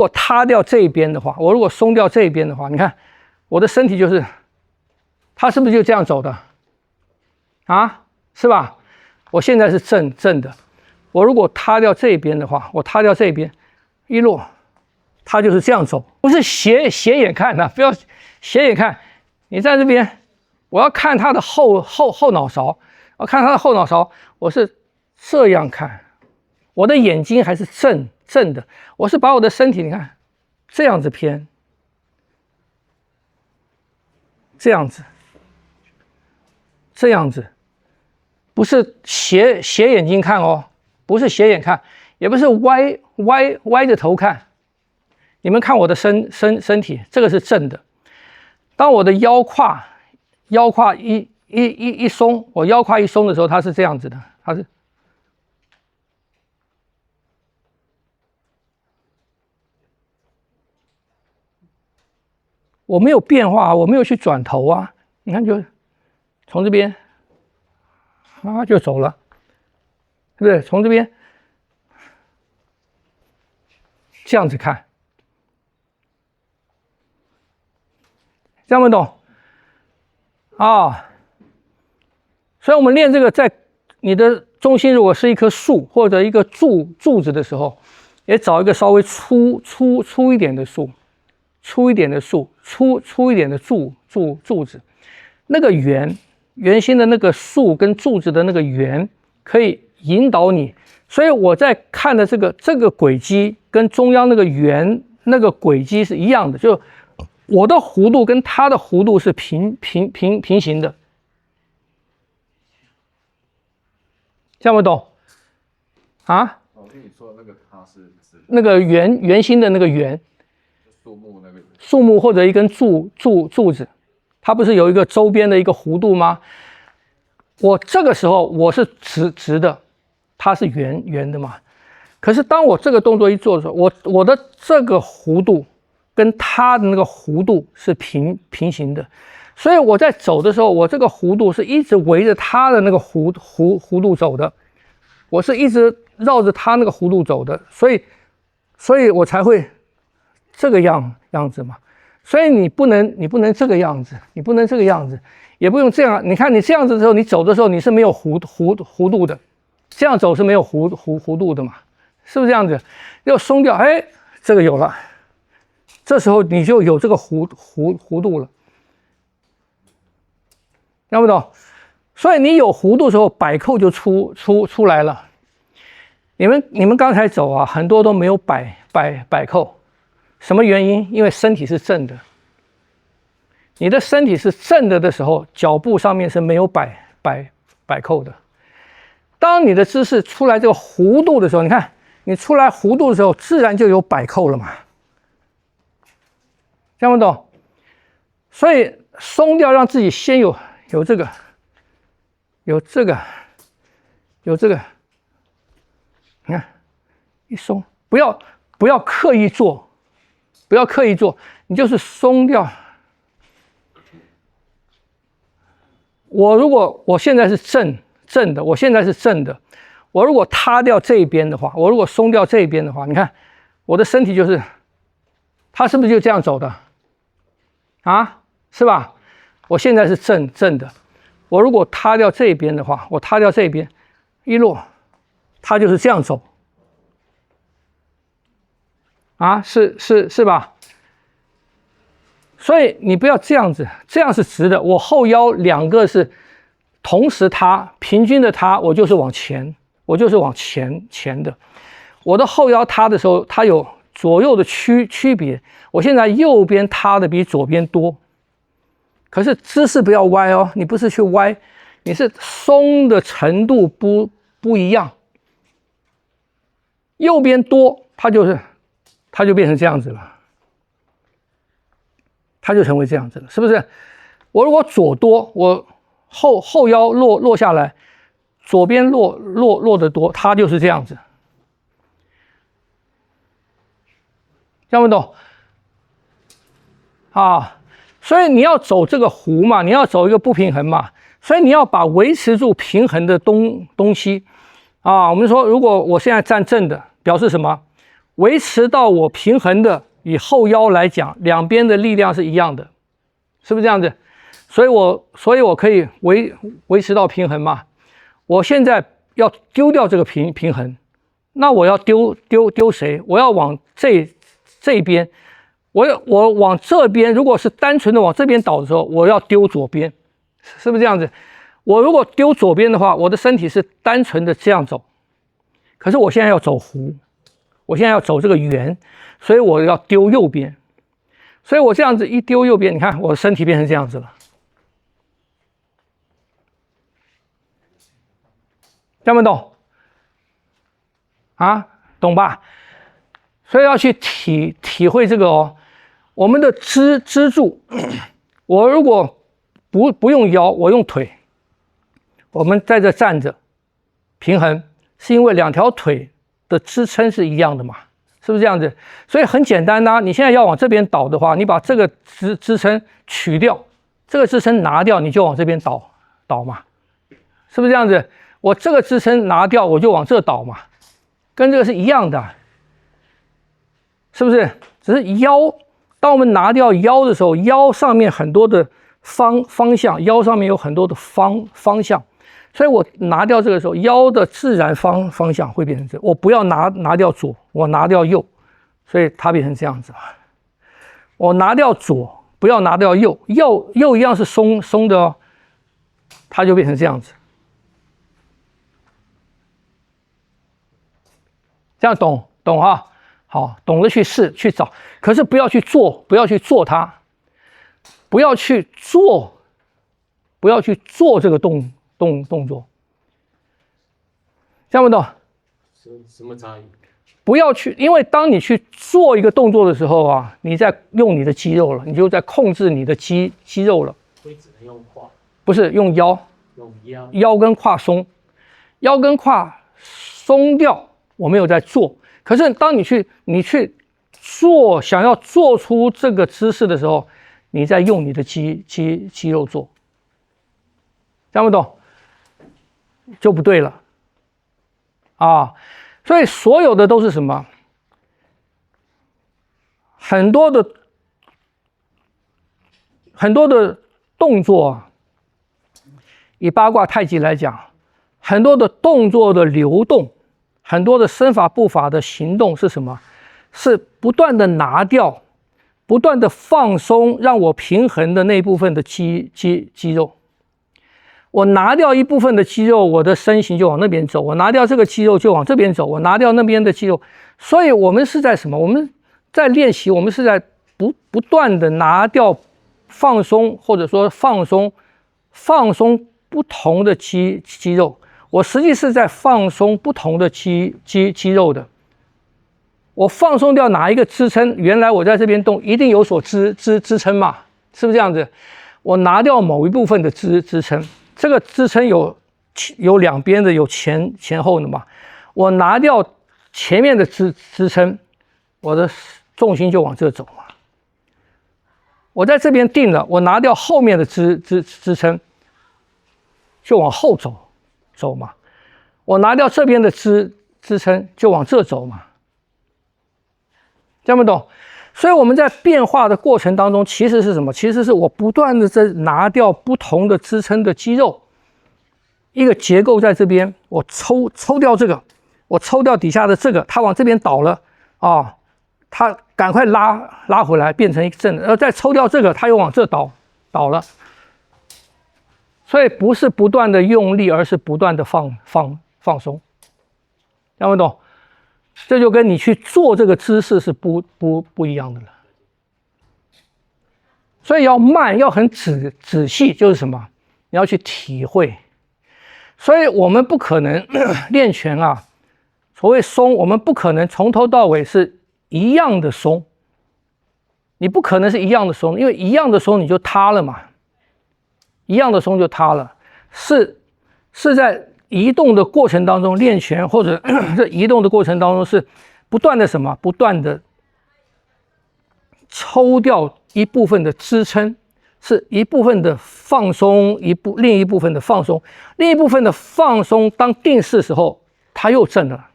如果塌掉这一边的话，我如果松掉这一边的话，你看我的身体就是，它是不是就这样走的？啊，是吧？我现在是正的，我如果塌掉这一边的话，我塌掉这一边，一落，它就是这样走，不是斜眼看的，不要斜眼看。你在这边，我要看它的后脑勺，我看它的后脑勺，我是这样看，我的眼睛还是正的，我是把我的身体，你看这样子偏，这样子，不是斜眼睛看哦，不是斜眼看，也不是歪着头看。你们看我的身体，这个是正的。当我的腰胯一松，我腰胯一松的时候，它是这样子的，它是。我没有变化，我没有去转头啊，你看就从这边啊就走了，对不对？从这边这样子看，这样不懂啊？所以我们练这个，在你的中心如果是一棵树或者一个柱子的时候，也找一个稍微粗一点的树。粗一点的树，粗一点的柱子，那个圆心的那个树跟柱子的那个圆可以引导你。所以我在看的这个轨迹跟中央那个圆那个轨迹是一样的，就我的弧度跟它的弧度是平行的，这样不懂啊？老师，你说的那个它是那个圆心的那个圆。树木或者一根柱子，它不是有一个周边的一个弧度吗？我这个时候我是直的，它是圆的嘛。可是当我这个动作一做的时候，我的这个弧度跟它的那个弧度是平行的，所以我在走的时候，我这个弧度是一直围着它的那个弧度走的，我是一直绕着它那个弧度走的，所以我才会。这个样子嘛，所以你不能这个样子，你不能这个样子，也不用这样。你看你这样子的时候，你走的时候你是没有弧度的，这样走是没有弧度的嘛，是不是这样子？要松掉，哎，这个有了，这时候你就有这个弧度了，听不懂？所以你有弧度的时候，摆扣就出来了。你们刚才走啊，很多都没有摆扣。什么原因？因为身体是正的。你的身体是正的时候，脚步上面是没有摆扣的。当你的姿势出来这个弧度的时候，你看你出来弧度的时候，自然就有摆扣了嘛。听不懂？所以松掉，让自己先有这个，有这个，你看一松，不要刻意做。不要刻意做，你就是松掉。如果我现在是正的，我现在是正的，我如果塌掉这一边的话，我如果松掉这一边的话，你看我的身体就是，它是不是就这样走的？啊，是吧？我现在是正的，我如果塌掉这一边的话，我塌掉这一边，一落，它就是这样走。啊，是吧？所以你不要这样子，这样是直的。我后腰两个是同时塌，平均的塌，我就是往前的。我的后腰塌的时候，它有左右的区别。我现在右边塌的比左边多，可是姿势不要歪哦，你不是去歪，你是松的程度不一样。右边多，它就变成这样子了，它就成为这样子了，是不是？我如果左多，我后腰落下来，左边落得多，它就是这样子，听不懂？啊，所以你要走这个弧嘛，你要走一个不平衡嘛，所以你要把维持住平衡的东西啊。我们说，如果我现在站正的，表示什么？维持到我平衡的，以后腰来讲，两边的力量是一样的，是不是这样子？所以我可以维持到平衡嘛。我现在要丢掉这个平衡，那我要丢谁？我要往这边，我往这边，如果是单纯的往这边倒的时候，我要丢左边，是不是这样子？我如果丢左边的话，我的身体是单纯的这样走，可是我现在要走弧，我现在要走这个圆，所以我要丢右边，所以我这样子一丢右边，你看我的身体变成这样子了，听不懂？啊，懂吧？所以要去体会这个哦。我们的支柱，我如果不用腰，我用腿，我们在这站着平衡，是因为两条腿的支撑是一样的嘛？是不是这样子？所以很简单啊，你现在要往这边倒的话，你把这个支撑取掉，这个支撑拿掉，你就往这边倒嘛，是不是这样子？我这个支撑拿掉，我就往这倒嘛，跟这个是一样的，是不是？只是腰，当我们拿掉腰的时候，腰上面很多的方向，腰上面有很多的方向，所以我拿掉这个时候，腰的自然方向会变成这样。我不要拿掉左，我拿掉右，所以它变成这样子。我拿掉左，不要拿掉右，右一样是松的哦，它就变成这样子。这样懂哈？好，懂得去试去找，可是不要去做，不要去做它，不要去做这个动作，这样不懂？什么差异？不要去，因为当你去做一个动作的时候啊，你在用你的肌肉了，你就在控制你的肌肉了。所以只能用胯，不是用腰，用腰跟胯松，腰跟胯松掉。我没有在做，可是当你去做，想要做出这个姿势的时候，你在用你的肌肉做，这样不懂就不对了啊！所以所有的都是什么？很多的动作啊，以八卦太极来讲，很多的动作的流动。很多的身法步法的行动是什么？是不断的拿掉，不断的放松，让我平衡的那部分的肌肉。我拿掉一部分的肌肉，我的身形就往那边走；我拿掉这个肌肉就往这边走；我拿掉那边的肌肉。所以我们是在什么？我们在练习，我们是在不断的拿掉、放松，或者说放松不同的肌肉。我实际是在放松不同的肌肉的。我放松掉哪一个支撑？原来我在这边动，一定有所支撑嘛，是不是这样子？我拿掉某一部分的支撑，这个支撑有两边的，有前后的嘛。我拿掉前面的支撑，我的重心就往这走嘛。我在这边定了，我拿掉后面的支撑，就往后走嘛，我拿掉这边的支撑，就往这走嘛，这样不懂？所以我们在变化的过程当中，其实是什么？其实是我不断的在拿掉不同的支撑的肌肉，一个结构在这边，我抽掉这个，我抽掉底下的这个，它往这边倒了啊，它赶快拉回来，变成一个正的，然后再抽掉这个，它又往这倒了。所以不是不断的用力，而是不断的放松，听不懂？这就跟你去做这个姿势是不一样的了。所以要慢，要很仔细，就是什么？你要去体会。所以我们不可能练拳啊，所谓松，我们不可能从头到尾是一样的松，你不可能是一样的松，因为一样的松你就塌了嘛。一样的松就塌了，是在移动的过程当中练拳，或者在移动的过程当中是不断的什么？不断的抽掉一部分的支撑，是一部分的放松，另一部分的放松，另一部分的放松。当定势的时候，它又正了，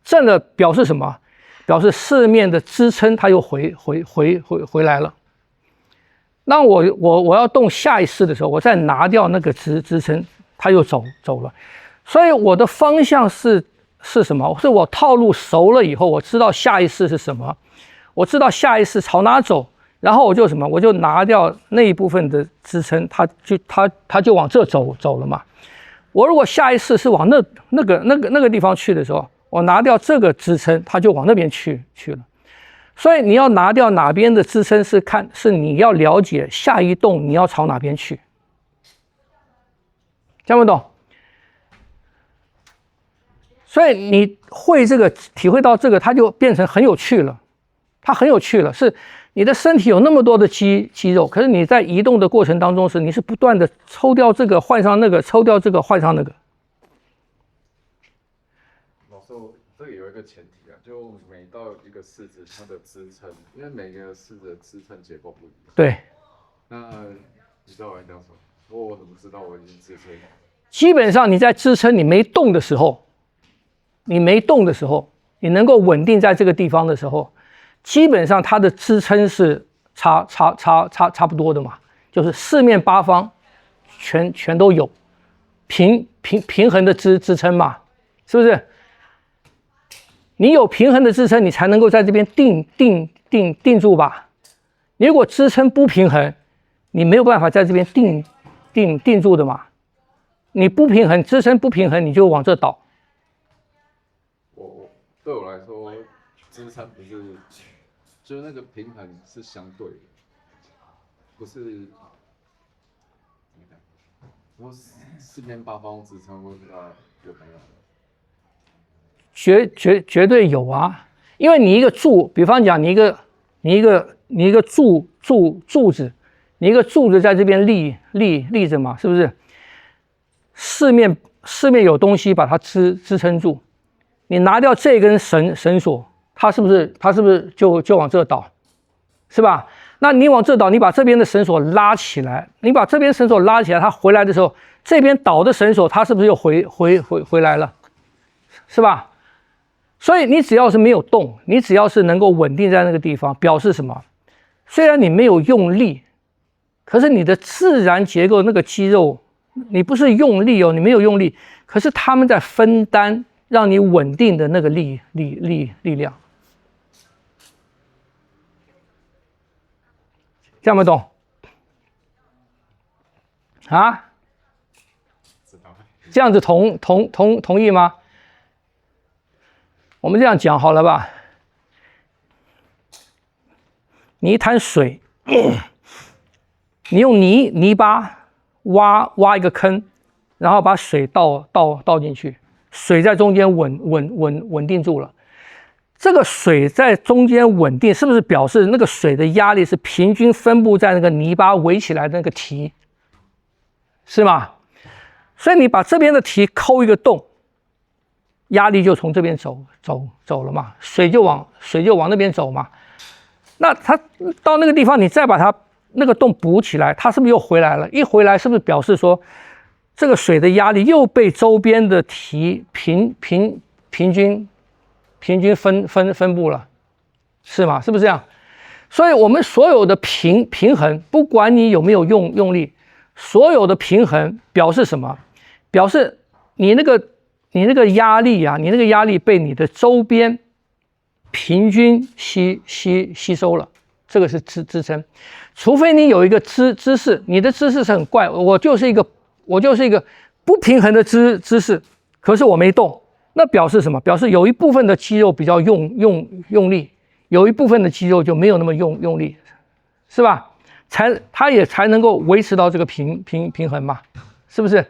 正了表示什么？表示四面的支撑它又回来了。那我要动下一式的时候，我再拿掉那个支撑，它又走了。所以我的方向是什么？是我套路熟了以后，我知道下一式是什么，我知道下一式朝哪走，然后我就什么，我就拿掉那一部分的支撑，它就往这走了嘛。我如果下一式是往那个地方去的时候，我拿掉这个支撑，它就往那边去了。所以你要拿掉哪边的支撑是你要了解下一动你要朝哪边去，听不懂？所以你会这个体会到这个，它就变成很有趣了。它很有趣了，是你的身体有那么多的肌肉，可是你在移动的过程当中你是不断的抽掉这个换上那个，抽掉这个换上那个。老师，这个有一个前提啊，就每到一个式子，它的支撑，因为每个式子的支撑结构不一样。对。那你知道我在讲什么？我怎么知道我已经支撑？基本上你在支撑你没动的时候，你能够稳定在这个地方的时候，基本上它的支撑是差不多的嘛，就是四面八方全都有平衡的支撑嘛，是不是？你有平衡的支撑，你才能够在这边定住吧。你如果支撑不平衡，你没有办法在这边定住的嘛。你不平衡，支撑不平衡，你就往这倒。对我来说，支撑不是，就是那个平衡是相对的，不是。我四面八方支撑，我不知道有没有。绝对有啊，因为你一个柱，比方讲你一个柱子，你一个柱子在这边立着嘛，是不是？四面有东西把它支撑住，你拿掉这根绳索，它是不是就往这倒，是吧？那你往这倒，你把这边的绳索拉起来，它回来的时候，这边倒的绳索它是不是又回来了，是吧？所以你只要是没有动，你只要是能够稳定在那个地方，表示什么？虽然你没有用力，可是你的自然结构那个肌肉，你不是用力哦，你没有用力，可是他们在分担让你稳定的那个力量，这样不懂？啊？这样子同意吗？我们这样讲好了吧？你一滩水，你用泥巴挖一个坑，然后把水倒进去，水在中间稳定住了。这个水在中间稳定，是不是表示那个水的压力是平均分布在那个泥巴围起来的那个蹄，是吗？所以你把这边的蹄抠一个洞，压力就从这边走了嘛，水就往那边走嘛。那它到那个地方，你再把它那个洞补起来，它是不是又回来了？一回来是不是表示说，这个水的压力又被周边的蹄平均分布了，是吗？是不是这样？所以我们所有的平衡，不管你有没有用力，所有的平衡表示什么？表示你那个压力啊，你那个压力被你的周边平均吸收了，这个是支撑。除非你有一个姿势，你的姿势是很怪，我就是一个不平衡的姿势，可是我没动，那表示什么？表示有一部分的肌肉比较用力，有一部分的肌肉就没有那么用力，是吧？它也才能够维持到这个平衡嘛，是不是？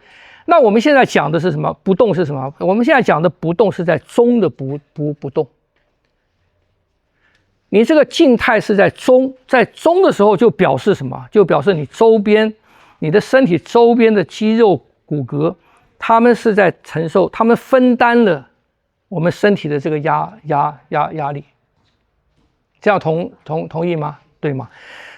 那我们现在讲的是什么？不动是什么？我们现在讲的不动是在中的不动。你这个静态是在中的时候就表示什么？就表示你的身体周边的肌肉骨骼，他们是在承受，他们分担了我们身体的这个压力。这样同意吗？对吗？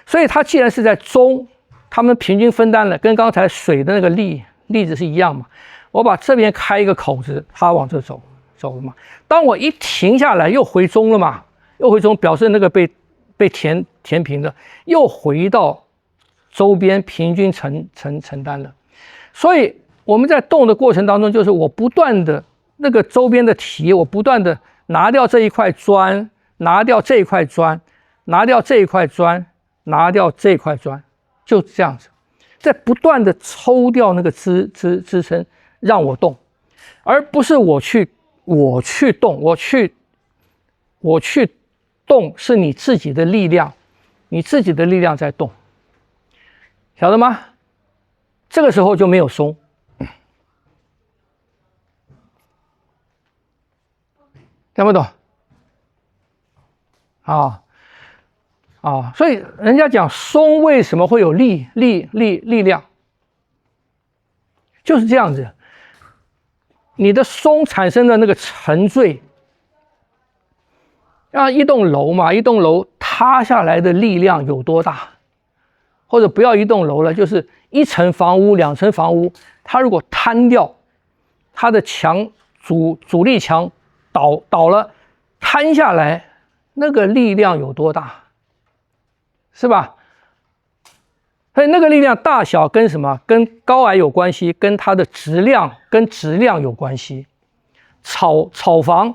所以它既然是在中，他们平均分担了，跟刚才水的那个例子是一样嘛。我把这边开一个口子，它往这走了嘛。当我一停下来，又回中了嘛，又回松，表示那个被填平的，又回到周边平均承担了。所以我们在动的过程当中，就是我不断的那个周边的体，我不断的拿掉这一块砖，拿掉这一块砖，拿掉这一块砖，拿掉这一块砖，就这样子，在不断的抽掉那个支撑，让我动，而不是我去动，我去动，是你自己的力量，你自己的力量在动，晓得吗？这个时候就没有松。听不懂？所以人家讲松为什么会有力量，就是这样子。你的松产生的那个沉坠，一栋楼嘛，一栋楼塌下来的力量有多大？或者不要一栋楼了，就是一层房屋、2层房屋，它如果坍掉，它的墙阻力墙倒了，摊下来，那个力量有多大？是吧？所以那个力量大小跟什么？跟高矮有关系，跟它的质量有关系。草房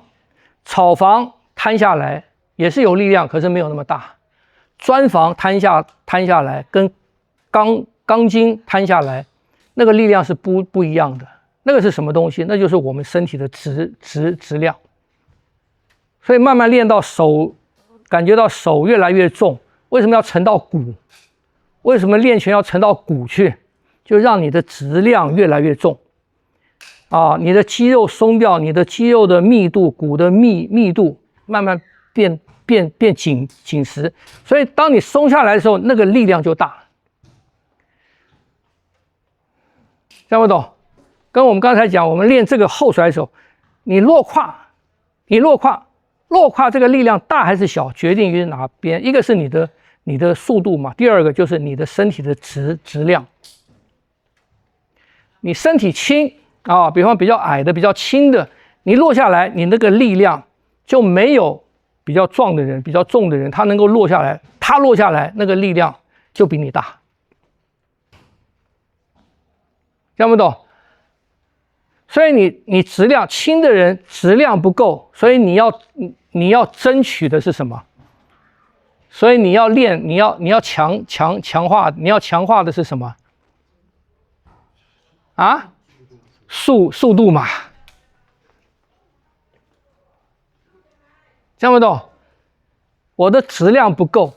摊下来也是有力量，可是没有那么大。砖房摊下来，跟钢筋摊下来，那个力量是不一样的。那个是什么东西？那就是我们身体的质量。所以慢慢练到手，感觉到手越来越重。为什么要沉到骨？为什么练拳要沉到骨去？就让你的质量越来越重你的肌肉松掉，你的肌肉的密度、骨的密度慢慢变紧实。所以当你松下来的时候，那个力量就大。听不懂？跟我们刚才讲，我们练这个后甩手，你落胯这个力量大还是小，决定于哪边？一个是你的速度嘛，第二个就是你的身体的质量。你身体轻比方比较矮的、比较轻的，你落下来，你那个力量就没有比较壮的人、比较重的人，他能够落下来，他落下来那个力量就比你大。听不懂？所以你质量轻的人质量不够，所以你要争取的是什么？所以你要练，你要强化，你要强化的是什么？速度嘛。听不懂？我的质量不够，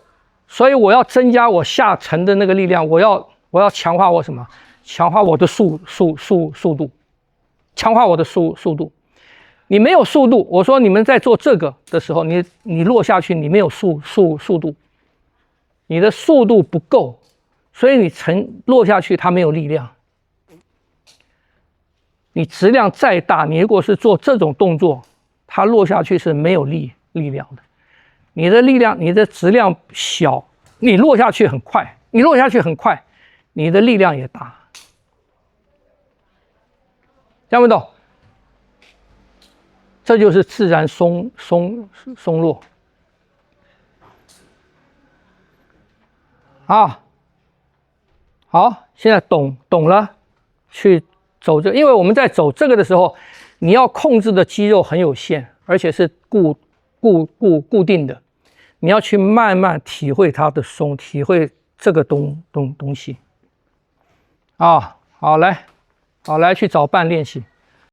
所以我要增加我下沉的那个力量，我要强化我什么？强化我的速度，强化我的速度。你没有速度，我说你们在做这个的时候，你落下去，你没有速度，你的速度不够，所以你落下去，它没有力量。你质量再大，你如果是做这种动作，它落下去是没有力量的。你的力量，你的质量小，你落下去很快，你的力量也大。听不懂？这就是自然松落。好，现在懂了，去走这，因为我们在走这个的时候，你要控制的肌肉很有限，而且是固定的，你要去慢慢体会它的松，体会这个东西。好，来去找伴练习。